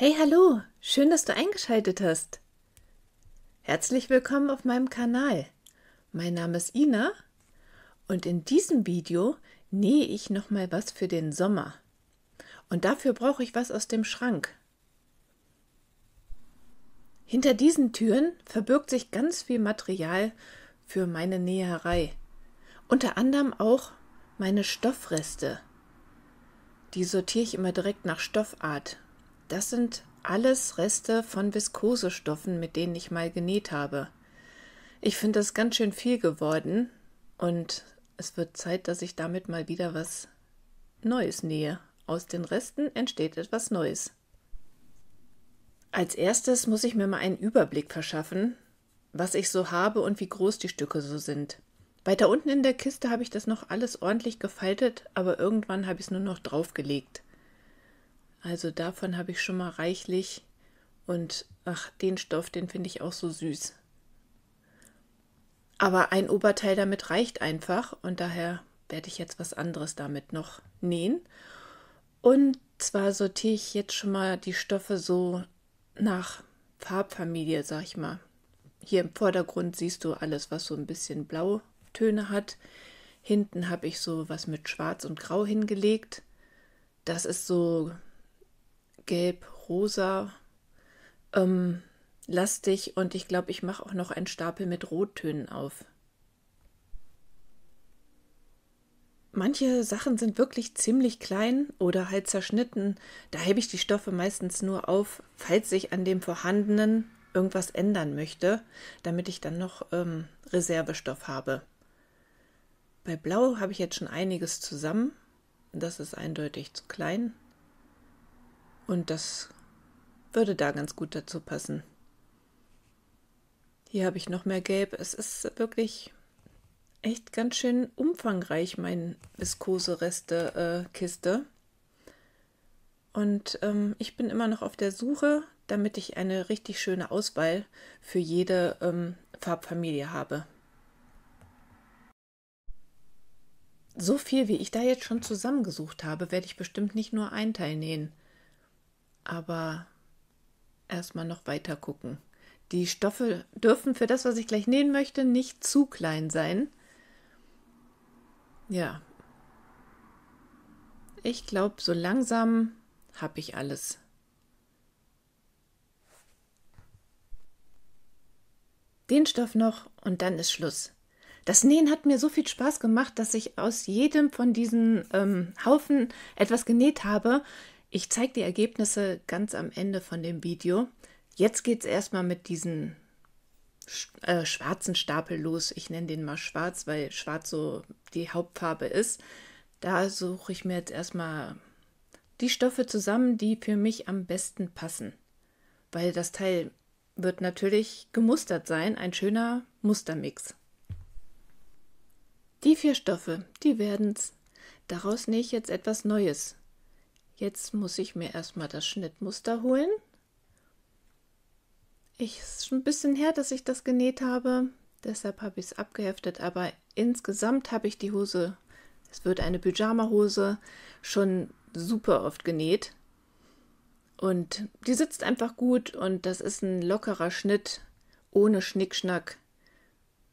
Hey, hallo! Schön, dass du eingeschaltet hast. Herzlich willkommen auf meinem Kanal. Mein Name ist Ina und in diesem Video nähe ich nochmal was für den Sommer. Und dafür brauche ich was aus dem Schrank. Hinter diesen Türen verbirgt sich ganz viel Material für meine Näherei. Unter anderem auch meine Stoffreste. Die sortiere ich immer direkt nach Stoffart. Das sind alles Reste von Viskosestoffen, mit denen ich mal genäht habe. Ich finde das ganz schön viel geworden und es wird Zeit, dass ich damit mal wieder was Neues nähe. Aus den Resten entsteht etwas Neues. Als erstes muss ich mir mal einen Überblick verschaffen, was ich so habe und wie groß die Stücke so sind. Weiter unten in der Kiste habe ich das noch alles ordentlich gefaltet, aber irgendwann habe ich es nur noch draufgelegt. Also davon habe ich schon mal reichlich und ach, den Stoff, den finde ich auch so süß. Aber ein Oberteil damit reicht einfach und daher werde ich jetzt was anderes damit noch nähen. Und zwar sortiere ich jetzt schon mal die Stoffe so nach Farbfamilie, sag ich mal. Hier im Vordergrund siehst du alles, was so ein bisschen Blautöne hat. Hinten habe ich so was mit Schwarz und Grau hingelegt. Das ist so gelb, rosa, lastig und ich glaube, ich mache auch noch einen Stapel mit Rottönen auf. Manche Sachen sind wirklich ziemlich klein oder halt zerschnitten. Da hebe ich die Stoffe meistens nur auf, falls ich an dem vorhandenen irgendwas ändern möchte, damit ich dann noch Reservestoff habe. Bei Blau habe ich jetzt schon einiges zusammen. Das ist eindeutig zu klein. Und das würde da ganz gut dazu passen. Hier habe ich noch mehr Gelb. Es ist wirklich echt ganz schön umfangreich, mein Viskose-Reste-Kiste. Und ich bin immer noch auf der Suche, damit ich eine richtig schöne Auswahl für jede Farbfamilie habe. So viel, wie ich da jetzt schon zusammengesucht habe, werde ich bestimmt nicht nur ein Teil nähen. Aber erstmal noch weiter gucken. Die Stoffe dürfen für das, was ich gleich nähen möchte, nicht zu klein sein. Ja, ich glaube, so langsam habe ich alles. Den Stoff noch und dann ist Schluss. Das Nähen hat mir so viel Spaß gemacht, dass ich aus jedem von diesen Haufen etwas genäht habe. Ich zeige die Ergebnisse ganz am Ende von dem Video. Jetzt geht es erstmal mit diesen schwarzen Stapel los. Ich nenne den mal schwarz, weil schwarz so die Hauptfarbe ist. Da suche ich mir jetzt erstmal die Stoffe zusammen, die für mich am besten passen. Weil das Teil wird natürlich gemustert sein, ein schöner Mustermix. Die 4 Stoffe, die werden's. Daraus nähe ich jetzt etwas Neues. Jetzt muss ich mir erstmal das Schnittmuster holen. Es ist schon ein bisschen her, dass ich das genäht habe, deshalb habe ich es abgeheftet, aber insgesamt habe ich die Hose, es wird eine Pyjama-Hose, schon super oft genäht. Und die sitzt einfach gut und das ist ein lockerer Schnitt, ohne Schnickschnack.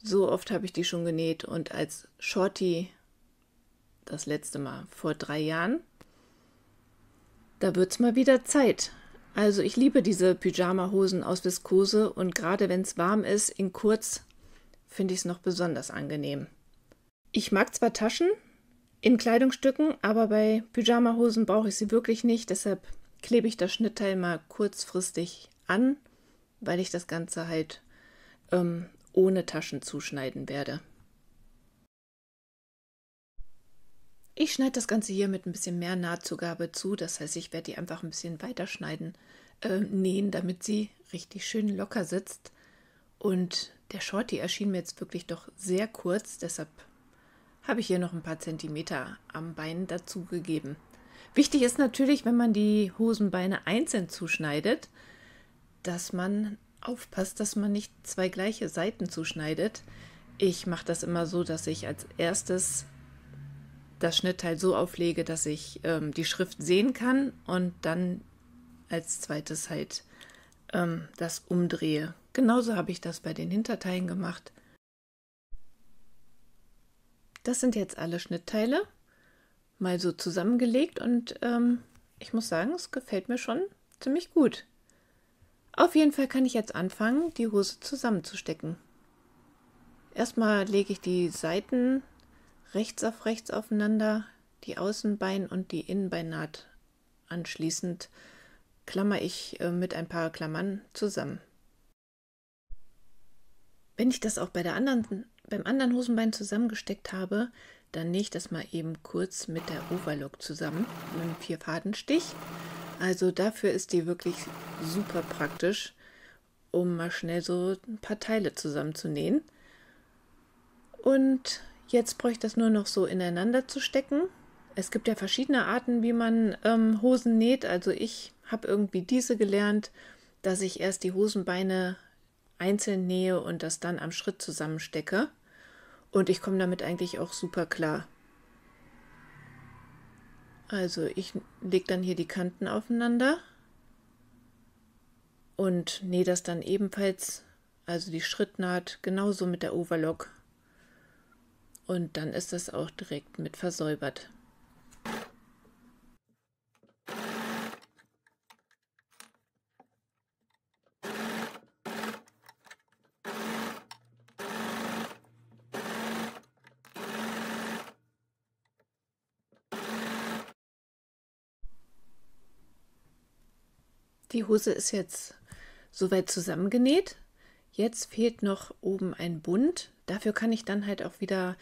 So oft habe ich die schon genäht und als Shorty das letzte Mal vor 3 Jahren. Da wird es mal wieder Zeit. Also ich liebe diese Pyjama-Hosen aus Viskose und gerade wenn es warm ist, in kurz, finde ich es noch besonders angenehm. Ich mag zwar Taschen in Kleidungsstücken, aber bei Pyjama-Hosen brauche ich sie wirklich nicht, deshalb klebe ich das Schnittteil mal kurzfristig an, weil ich das Ganze halt ohne Taschen zuschneiden werde. Ich schneide das Ganze hier mit ein bisschen mehr Nahtzugabe zu, das heißt, ich werde die einfach ein bisschen weiter schneiden, nähen, damit sie richtig schön locker sitzt. Und der Shorty erschien mir jetzt wirklich doch sehr kurz, deshalb habe ich hier noch ein paar Zentimeter am Bein dazu gegeben. Wichtig ist natürlich, wenn man die Hosenbeine einzeln zuschneidet, dass man aufpasst, dass man nicht 2 gleiche Seiten zuschneidet. Ich mache das immer so, dass ich als erstes das Schnittteil so auflege, dass ich die Schrift sehen kann und dann als zweites halt das umdrehe. Genauso habe ich das bei den Hinterteilen gemacht. Das sind jetzt alle Schnittteile mal so zusammengelegt und ich muss sagen, es gefällt mir schon ziemlich gut. Auf jeden Fall kann ich jetzt anfangen, die Hose zusammenzustecken. Erstmal lege ich die Seiten rechts auf rechts aufeinander, die Außenbein- und die Innenbeinnaht anschließend klammer ich mit ein paar Klammern zusammen. Wenn ich das auch beim anderen Hosenbein zusammengesteckt habe, dann nähe ich das mal eben kurz mit der Overlock zusammen, mit einem 4-Faden-Stich. Also dafür ist die wirklich super praktisch, um mal schnell so ein paar Teile zusammenzunähen. Und jetzt bräuchte ich das nur noch so ineinander zu stecken. Es gibt ja verschiedene Arten, wie man Hosen näht. Also ich habe irgendwie diese gelernt, dass ich erst die Hosenbeine einzeln nähe und das dann am Schritt zusammenstecke. Und ich komme damit eigentlich auch super klar. Also ich lege dann hier die Kanten aufeinander und nähe das dann ebenfalls, also die Schrittnaht, genauso mit der Overlock. Und dann ist das auch direkt mit versäubert. Die Hose ist jetzt soweit zusammengenäht. Jetzt fehlt noch oben ein Bund. Dafür kann ich dann halt auch wieder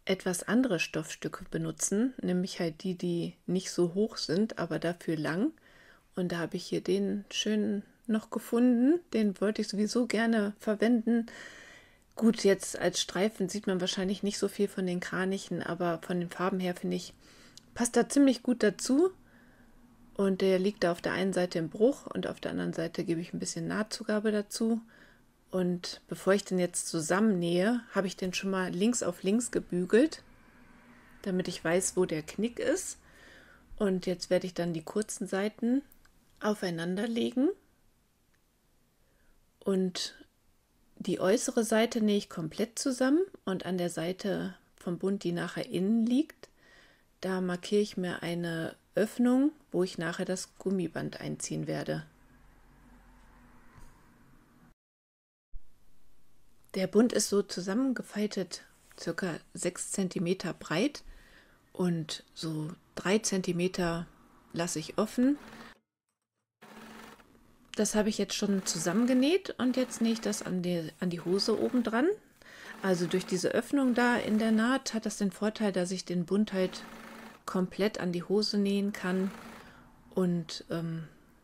etwas andere Stoffstücke benutzen, nämlich halt die, die nicht so hoch sind, aber dafür lang. Und da habe ich hier den schönen noch gefunden. Den wollte ich sowieso gerne verwenden. Gut, jetzt als Streifen sieht man wahrscheinlich nicht so viel von den Kranichen, aber von den Farben her finde ich, passt da ziemlich gut dazu. Und der liegt da auf der einen Seite im Bruch und auf der anderen Seite gebe ich ein bisschen Nahtzugabe dazu. Und bevor ich den jetzt zusammennähe, habe ich den schon mal links auf links gebügelt, damit ich weiß, wo der Knick ist. Und jetzt werde ich dann die kurzen Seiten aufeinander legen und die äußere Seite nähe ich komplett zusammen und an der Seite vom Bund, die nachher innen liegt, da markiere ich mir eine Öffnung, wo ich nachher das Gummiband einziehen werde. Der Bund ist so zusammengefaltet, ca. 6 cm breit und so 3 cm lasse ich offen. Das habe ich jetzt schon zusammengenäht und jetzt nähe ich das an die Hose oben dran. Also durch diese Öffnung da in der Naht hat das den Vorteil, dass ich den Bund halt komplett an die Hose nähen kann und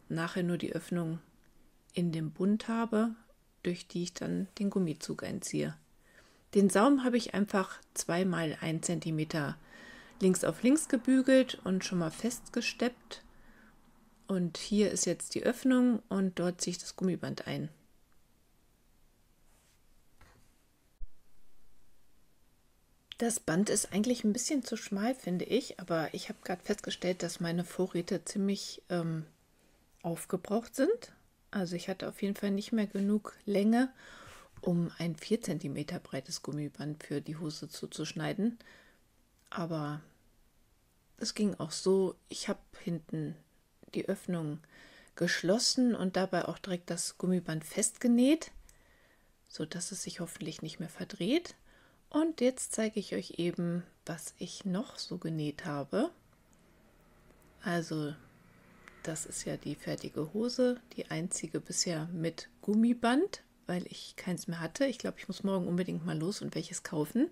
nachher nur die Öffnung in dem Bund habe, durch die ich dann den Gummizug einziehe. Den Saum habe ich einfach 2 mal 1 cm links auf links gebügelt und schon mal festgesteppt. Und hier ist jetzt die Öffnung und dort ziehe ich das Gummiband ein. Das Band ist eigentlich ein bisschen zu schmal, finde ich, aber ich habe gerade festgestellt, dass meine Vorräte ziemlich aufgebraucht sind. Also ich hatte auf jeden Fall nicht mehr genug Länge, um ein 4 cm breites Gummiband für die Hose zuzuschneiden. Aber es ging auch so, ich habe hinten die Öffnung geschlossen und dabei auch direkt das Gummiband festgenäht, sodass es sich hoffentlich nicht mehr verdreht. Und jetzt zeige ich euch eben, was ich noch so genäht habe. Also das ist ja die fertige Hose, die einzige bisher mit Gummiband, weil ich keins mehr hatte. Ich glaube, ich muss morgen unbedingt mal los und welches kaufen.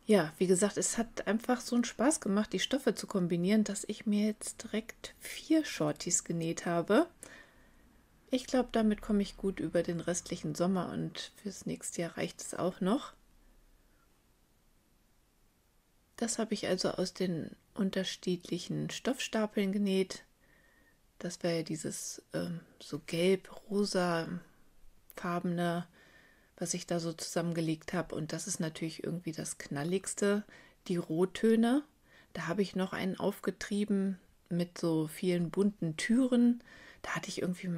Ja, wie gesagt, es hat einfach so einen Spaß gemacht, die Stoffe zu kombinieren, dass ich mir jetzt direkt 4 Shorties genäht habe. Ich glaube, damit komme ich gut über den restlichen Sommer und fürs nächste Jahr reicht es auch noch. Das habe ich also aus den unterschiedlichen Stoffstapeln genäht. Das wäre ja dieses so gelb-rosa farbene, was ich da so zusammengelegt habe. Und das ist natürlich irgendwie das Knalligste, die Rottöne. Da habe ich noch einen aufgetrieben mit so vielen bunten Türen. Da hatte ich irgendwann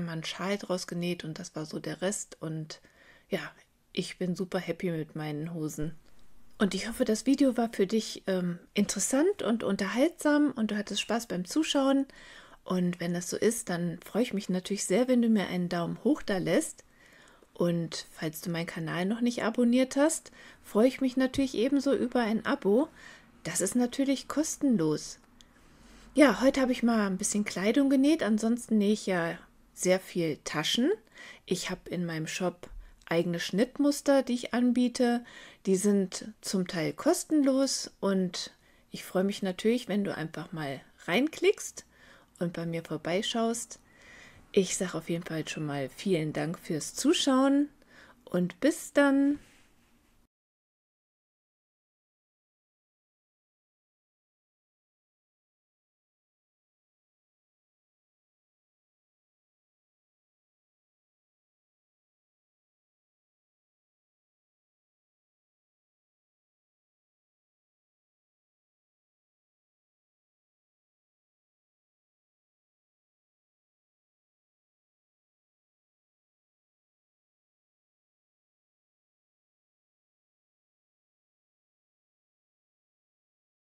mal einen Schal draus genäht und das war so der Rest. Und ja, ich bin super happy mit meinen Hosen. Und ich hoffe, das Video war für dich interessant und unterhaltsam und du hattest Spaß beim Zuschauen. Und wenn das so ist, dann freue ich mich natürlich sehr, wenn du mir einen Daumen hoch da lässt. Und falls du meinen Kanal noch nicht abonniert hast, freue ich mich natürlich ebenso über ein Abo. Das ist natürlich kostenlos. Ja, heute habe ich mal ein bisschen Kleidung genäht. Ansonsten nähe ich ja sehr viel Taschen. Ich habe in meinem Shop eigene Schnittmuster, die ich anbiete. Die sind zum Teil kostenlos und ich freue mich natürlich, wenn du einfach mal reinklickst und bei mir vorbeischaust. Ich sage auf jeden Fall schon mal vielen Dank fürs Zuschauen und bis dann.